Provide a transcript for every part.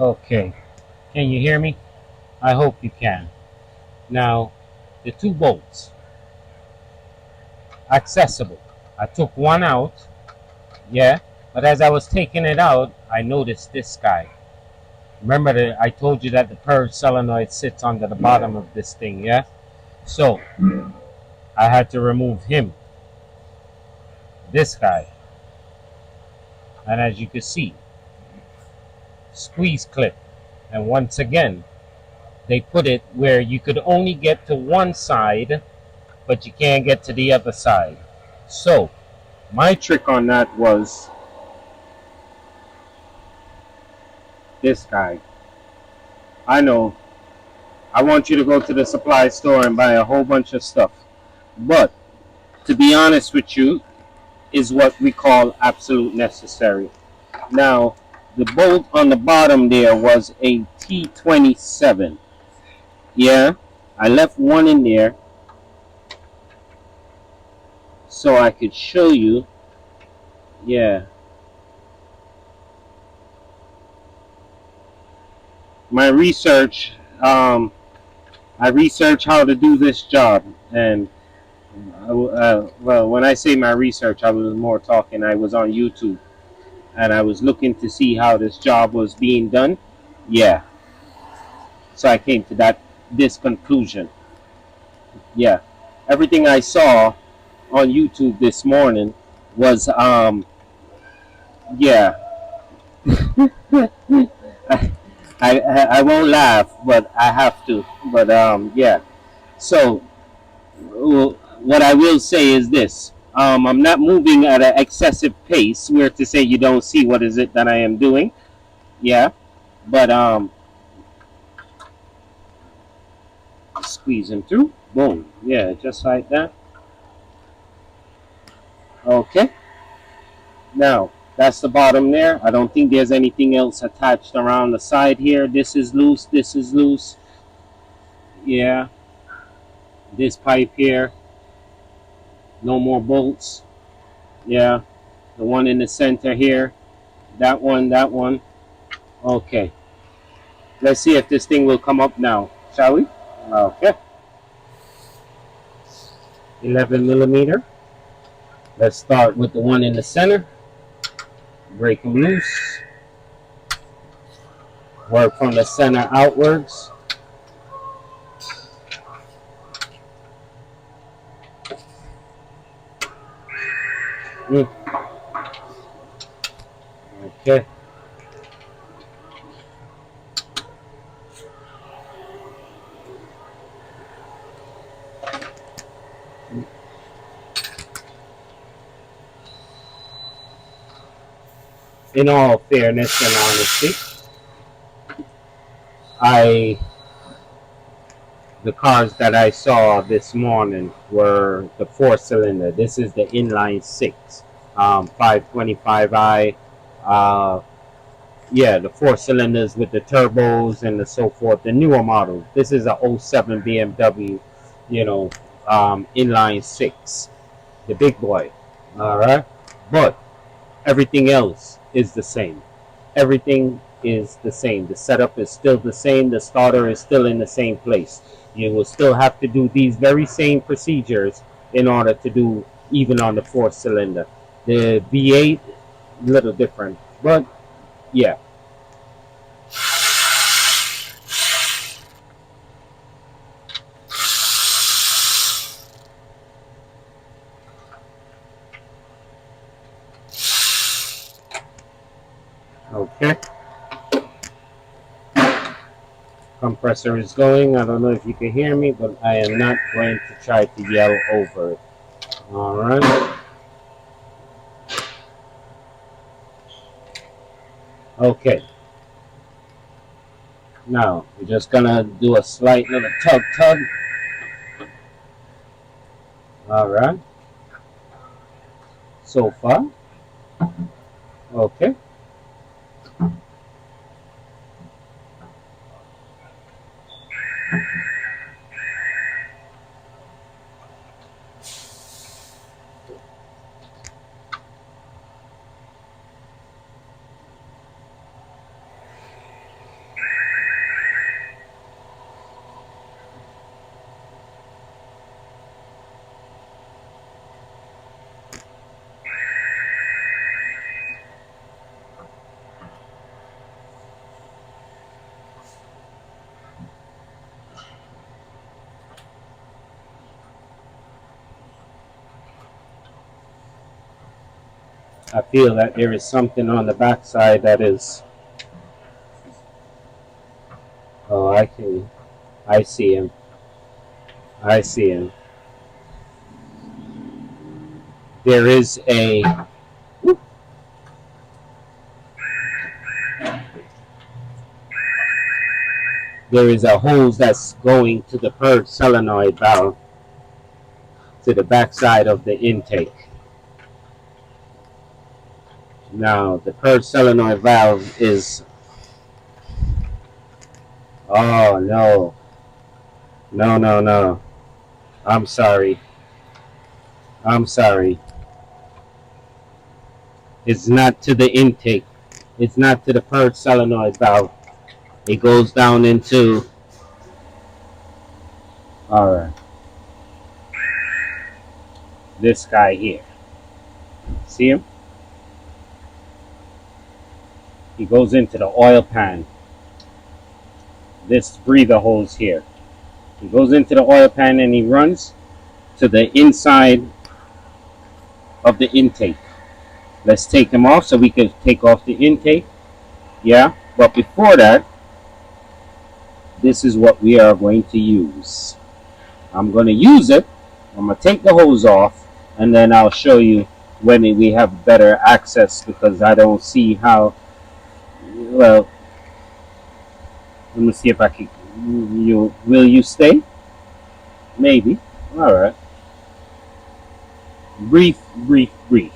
Okay, can you hear me? I hope you can. Now, the two bolts, accessible. I took one out, yeah, but as I was taking it out, I noticed this guy. Remember that I told you that the purge solenoid sits under the bottom of this thing, yeah? So, I had to remove him, this guy. And as you can see, squeeze clip. And once again, they put it where you could only get to one side, but you can't get to the other side. So, my trick on that was this guy. I know, I want you to go to the supply store and buy a whole bunch of stuff. But, to be honest with you, is what we call absolute necessary. Now, the bolt on the bottom there was a T27. Yeah, I left one in there so I could show you. Yeah, my research, I researched how to do this job, and well, when I say my research, I was more talking. I was on YouTube, and I was looking to see how this job was being done. Yeah, so I came to this conclusion. Yeah, everything I saw on YouTube this morning was yeah. I, I won't laugh, but I have to. But yeah. So what I will say is this: I'm not moving at an excessive pace, where to say you don't see what is it that I am doing. Yeah, but squeezing through. Boom. Yeah, just like that. Okay. Now that's the bottom there. I don't think there's anything else attached around the side here. This is loose. This is loose. Yeah. This pipe here. No more bolts. Yeah. The one in the center here. That one. That one. Okay. Let's see if this thing will come up now, shall we? Okay. 11 millimeter. Let's start with the one in the center. Break them loose. Work from the center outwards. Mm. Okay. In all fairness and honesty, I the cars that I saw this morning were the 4-cylinder. This is the inline six, 525i. Uh, yeah, the 4 cylinders with the turbos and the so forth. The newer models. This is a '07 BMW, you know, inline six, the big boy. All right, but everything else is the same. Everything is the same. The setup is still the same. The starter is still in the same place. You will still have to do these very same procedures in order to do even on the 4 cylinder. The V8, little different, but yeah. Okay. Compressor is going. I don't know if you can hear me, but I am not going to try to yell over it. All right. Okay. Now we're just gonna do a slight little tug. All right. So far, okay. I feel that there is something on the backside that is. Oh, I see him. I see him. There is a. There is a hose that's going to the purge solenoid valve to the backside of the intake. Now the purge solenoid valve is. Oh no, no, no, no. I'm sorry. I'm sorry. It's not to the intake. It's not to the purge solenoid valve. It goes down into. All right. This guy here. See him? He goes into the oil pan. This breather hose here. He goes into the oil pan and he runs to the inside of the intake. Let's take him off so we can take off the intake. Yeah, but before that, this is what we are going to use. I'm going to use it. I'm going to take the hose off and then I'll show you when we have better access because I don't see how. Well, let me see if I can. Will you stay? Maybe. All right. Brief, brief, brief.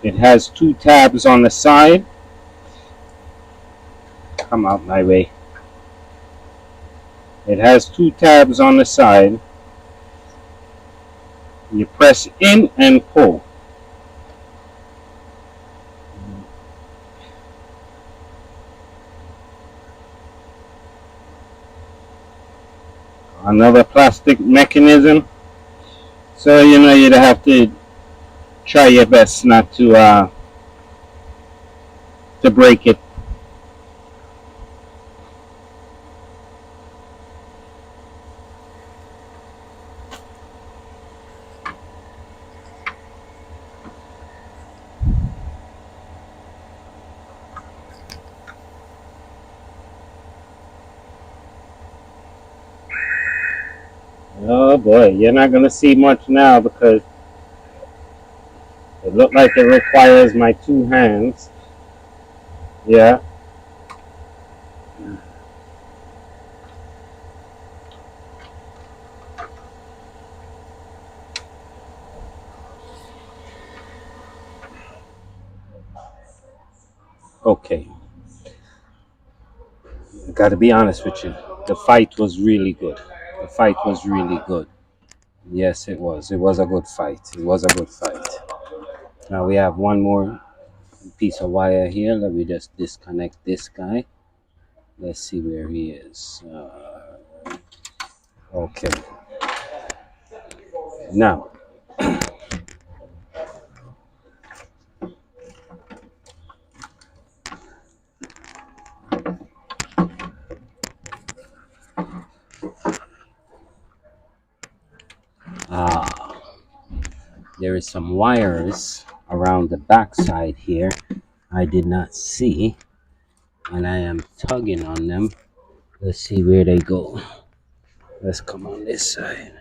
It has two tabs on the side. Come out my way. It has two tabs on the side. You press in and pull. Another plastic mechanism. So you'd have to try your best not to break it. Oh boy, you're not gonna see much now because it looks like it requires my two hands. Yeah. Okay. I gotta be honest with you. The fight was really good. The fight was really good. Yes, it was. It was a good fight. It was a good fight. Now we have one more piece of wire here. Let me just disconnect this guy. Let's see where he is. Okay. Now, there is some wires around the backside here I did not see, and I am tugging on them. Let's see where they go. Let's come on this side.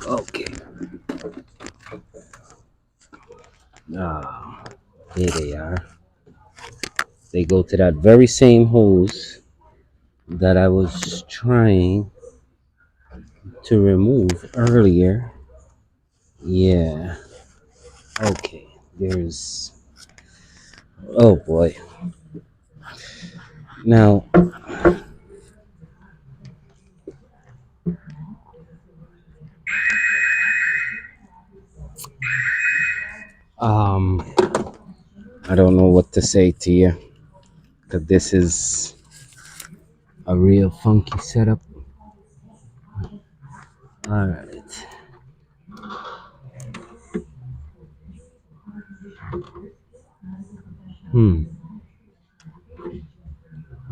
Okay. Ah, here they are. They go to that very same hose that I was trying to remove earlier. Yeah. Okay. There's. Oh boy. Now, um, I don't know what to say to you because this is a real funky setup. All right. Hmm.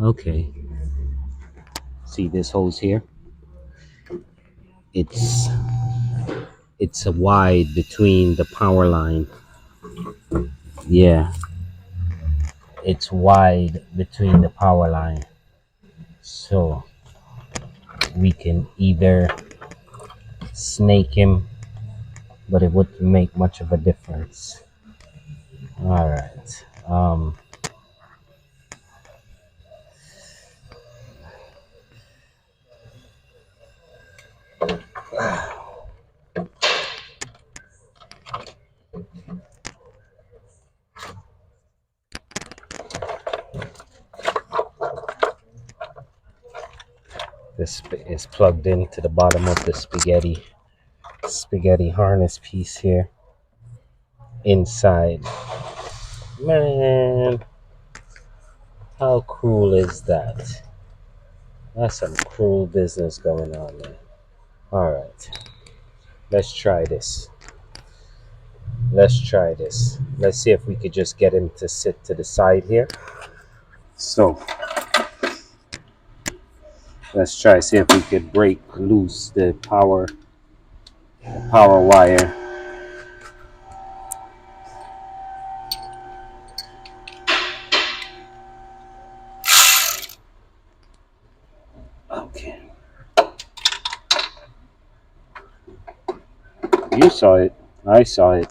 Okay. See this hose here? It's it's a wide between the power line. Yeah, it's wide between the power line. So we can either snake him, but it wouldn't make much of a difference. All right. This is plugged into the bottom of the spaghetti harness piece here inside. Man, how cruel is that? That's some cruel business going on there. All right, let's try this. Let's see if we could just get him to sit to the side here. So let's try see if we could break loose the power wire. Okay. You saw it. I saw it.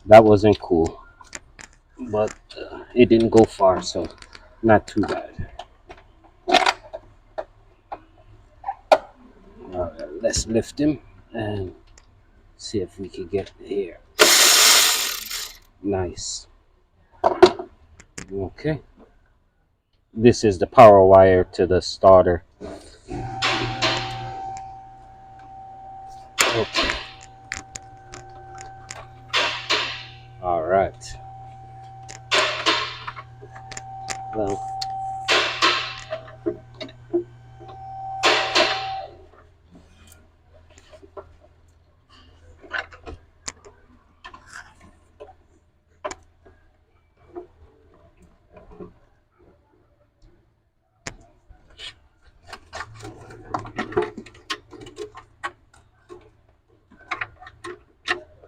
That wasn't cool. But it didn't go far, so not too bad. Let's lift him and see if we can get here. Nice. Okay. This is the power wire to the starter. Okay. All right. Well,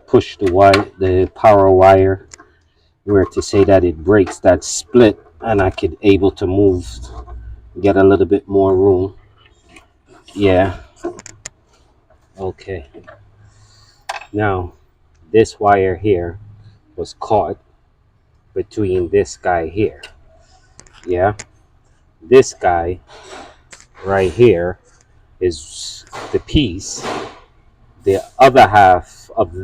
push the power wire where to say that it breaks that split, and I could able to move, get a little bit more room. Yeah. Okay. Now, this wire here was caught between this guy here. Yeah. This guy right here is the piece. The other half of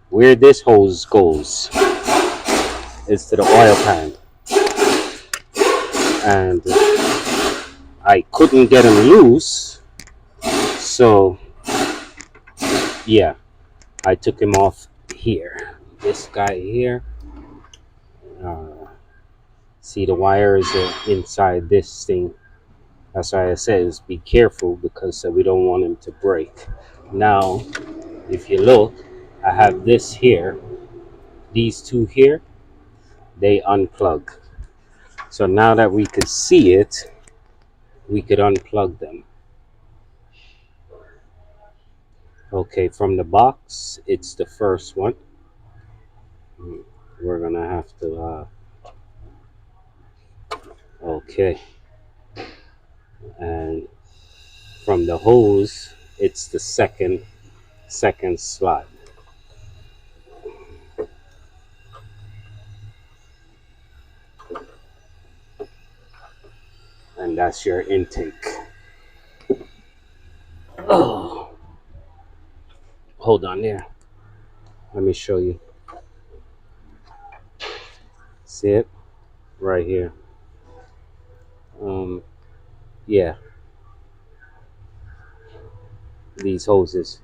where this hose goes is to the oil pan. And I couldn't get him loose. So, yeah, I took him off here. This guy here. See, the wires are inside this thing. That's why I says be careful, because we don't want him to break. Now, if you look, I have this here. These two here, they unplug. So now that we could see it, we could unplug them. Okay, from the box, it's the first one. We're gonna have to, okay. And from the hose, it's the second slot. And that's your intake. Oh, hold on there. Let me show you. See it? Right here. Yeah. These hoses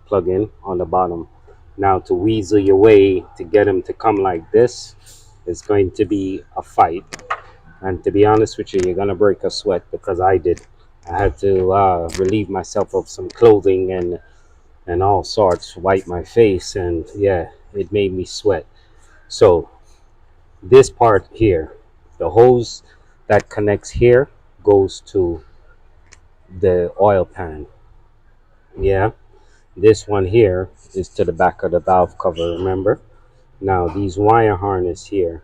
plug in on the bottom. Now to weasel your way to get them to come like this is going to be a fight. And to be honest with you, you're gonna break a sweat, because I did. I had to relieve myself of some clothing and all sorts, wipe my face, and yeah, it made me sweat. So this part here, the hose that connects here, goes to the oil pan. Yeah, this one here is to the back of the valve cover, remember? Now these wire harness here,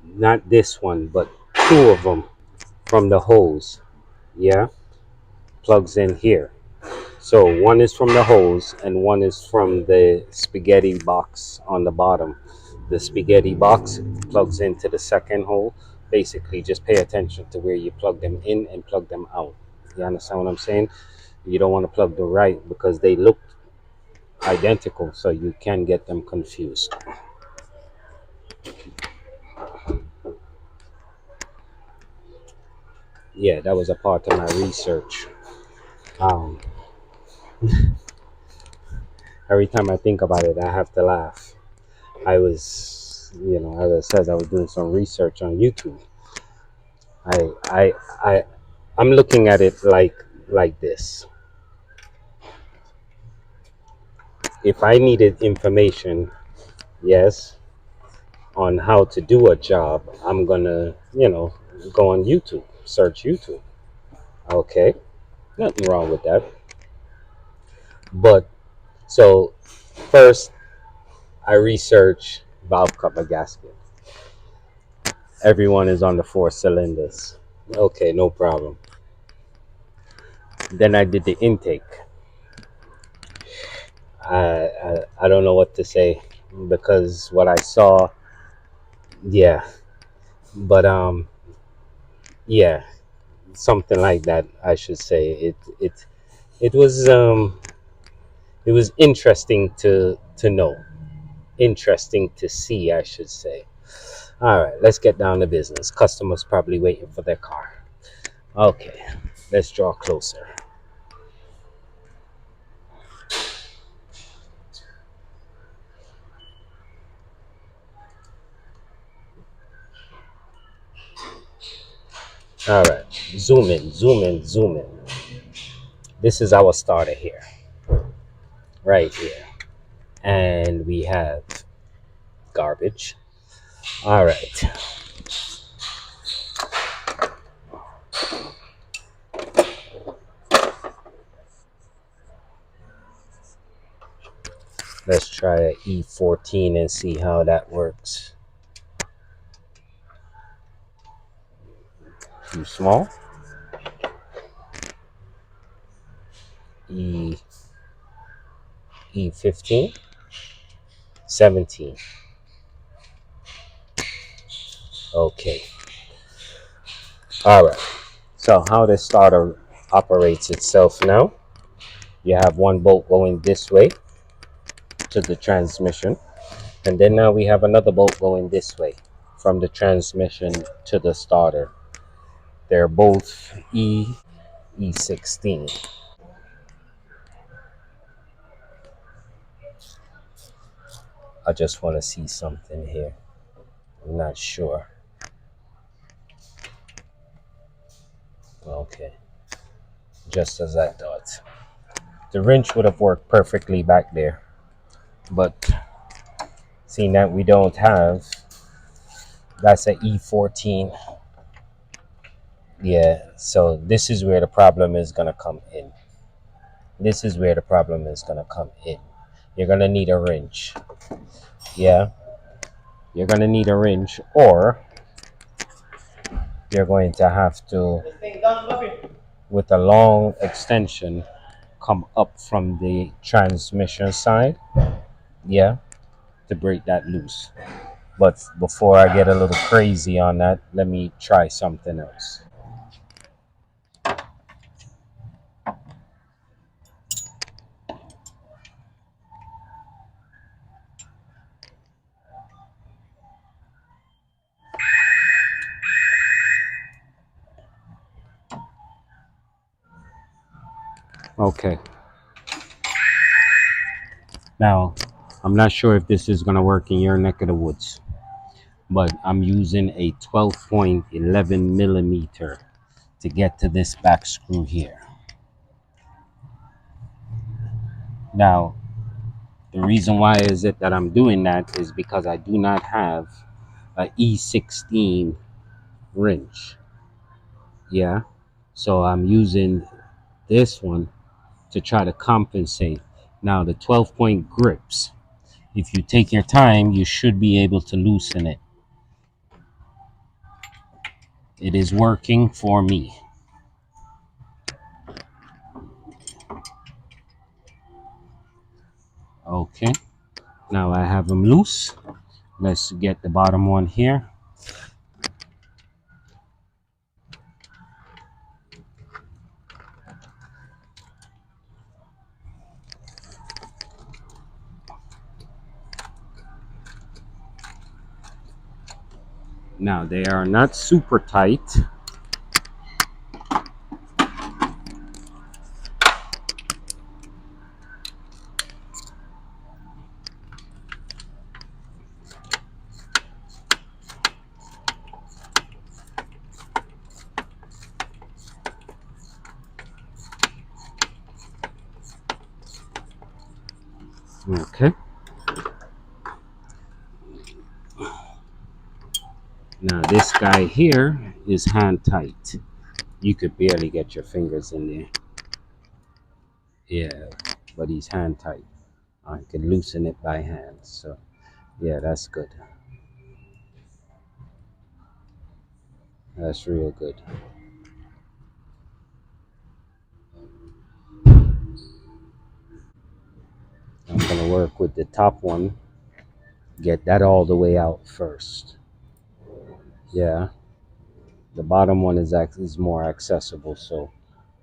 not this one, but two of them from the hose, yeah, plugs in here. So one is from the hose and one is from the spaghetti box on the bottom. The spaghetti box plugs into the second hole. Basically, just pay attention to where you plug them in and plug them out. You understand what I'm saying? You don't want to plug them right because they look identical, so you can get them confused. Yeah, that was a part of my research. Um, every time I think about it, I have to laugh. I was, as I said, I was doing some research on YouTube. I, I, I, I'm looking at it like this. If I needed information, yes, on how to do a job, I'm gonna, go on YouTube, search YouTube. Okay, nothing wrong with that. But so first, I research valve cover gasket. Everyone is on the four cylinders. Okay, no problem. Then I did the intake. I don't know what to say because what I saw, yeah, but yeah, something like that. I should say it was it was interesting to know, interesting to see, I should say. All right, let's get down to business. Customers probably waiting for their car. Okay, let's draw closer. All right, zoom in, zoom in, zoom in. This is our starter here, right here. And we have garbage. All right, let's try a E14 and see how that works. Too small. E E15, 17. Okay. All right. So how the starter operates itself now? You have one bolt going this way to the transmission, and then now we have another bolt going this way from the transmission to the starter. They're both E16. I just want to see something here. I'm not sure. Okay, just as I thought. The wrench would have worked perfectly back there, but seeing that we don't have, that's a E14. Yeah, so this is where the problem is gonna come in. This is where the problem is gonna come in. You're gonna need a wrench. Yeah, you're gonna need a wrench, or you're going to have to, with a long extension, come up from the transmission side. Yeah, to break that loose. But before I get a little crazy on that, let me try something else. Okay. Now, I'm not sure if this is going to work in your neck of the woods, but I'm using a 12.11 millimeter to get to this back screw here. Now, the reason why is it that I'm doing that is because I do not have a E16 wrench. Yeah. So I'm using this one to try to compensate. Now the 12-point grips, if you take your time, you should be able to loosen it. It is working for me. Okay. Now I have them loose. Let's get the bottom one here. Now they are not super tight. Okay. Now this guy here is hand tight. You could barely get your fingers in there. Yeah, but he's hand tight. I can loosen it by hand. So yeah, that's good. That's real good. I'm gonna work with the top one. Get that all the way out first. Yeah, the bottom one is more accessible, so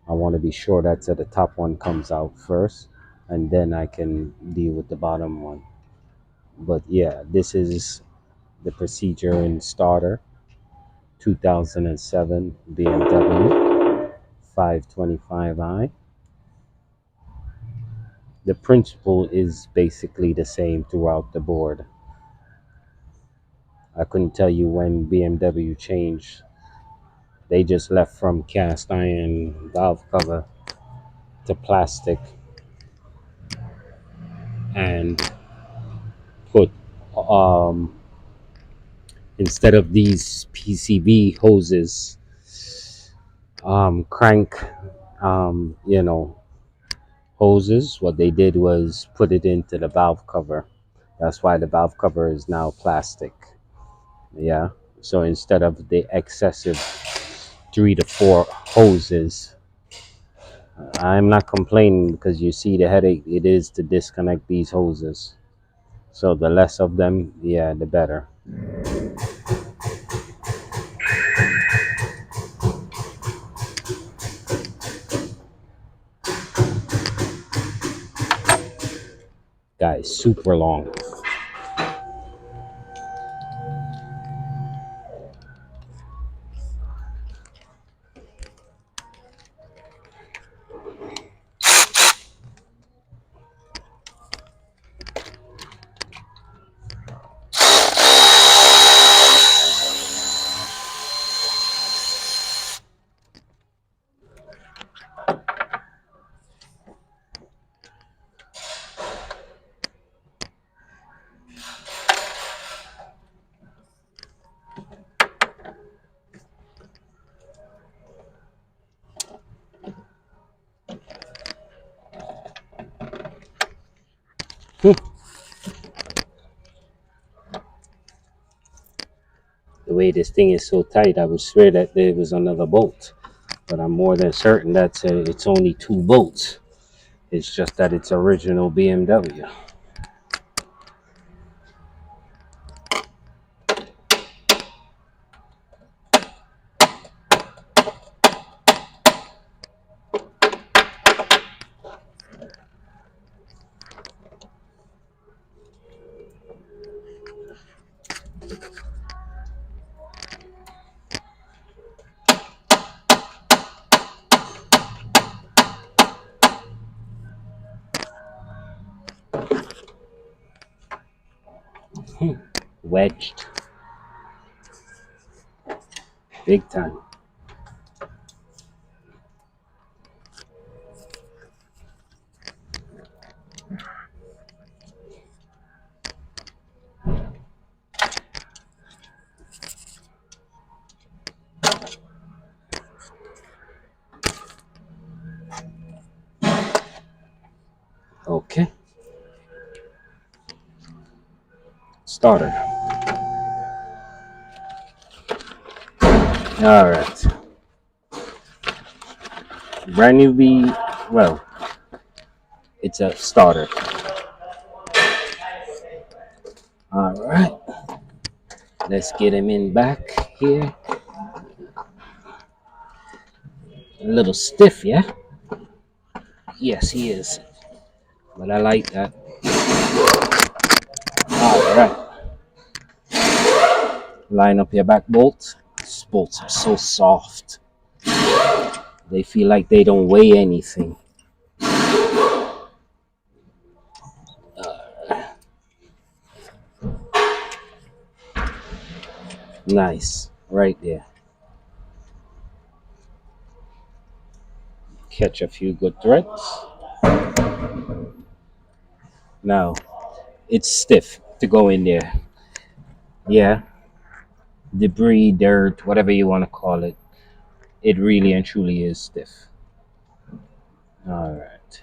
I want to be sure that the top one comes out first, and then I can deal with the bottom one. But yeah, this is the procedure in starter 2007 BMW 525i. The principle is basically the same throughout the board. I couldn't tell you when BMW changed. They just left from cast iron valve cover to plastic and put um, instead of these PCB hoses, crank, you know, hoses. What they did was put it into the valve cover. That's why the valve cover is now plastic. Yeah. So instead of the excessive 3 to 4 hoses, I'm not complaining because you see the headache it is to disconnect these hoses. So the less of them, yeah, the better. Guys, super long. The way this thing is so tight, I would swear that there was another bolt. But I'm more than certain that it's only 2 bolts. It's just that it's original BMW. Wedged. Big time. Okay, starter. All right, brand new V. Well, it's a starter. All right, let's get him in back here. A little stiff, yeah. Yes, he is, but I like that. All right, line up your back bolts. These bolts are so soft. They feel like they don't weigh anything. Nice, right there. Catch a few good threads. Now, it's stiff to go in there. Yeah, debris, dirt, whatever you want to call it. It really and truly is stiff. All right.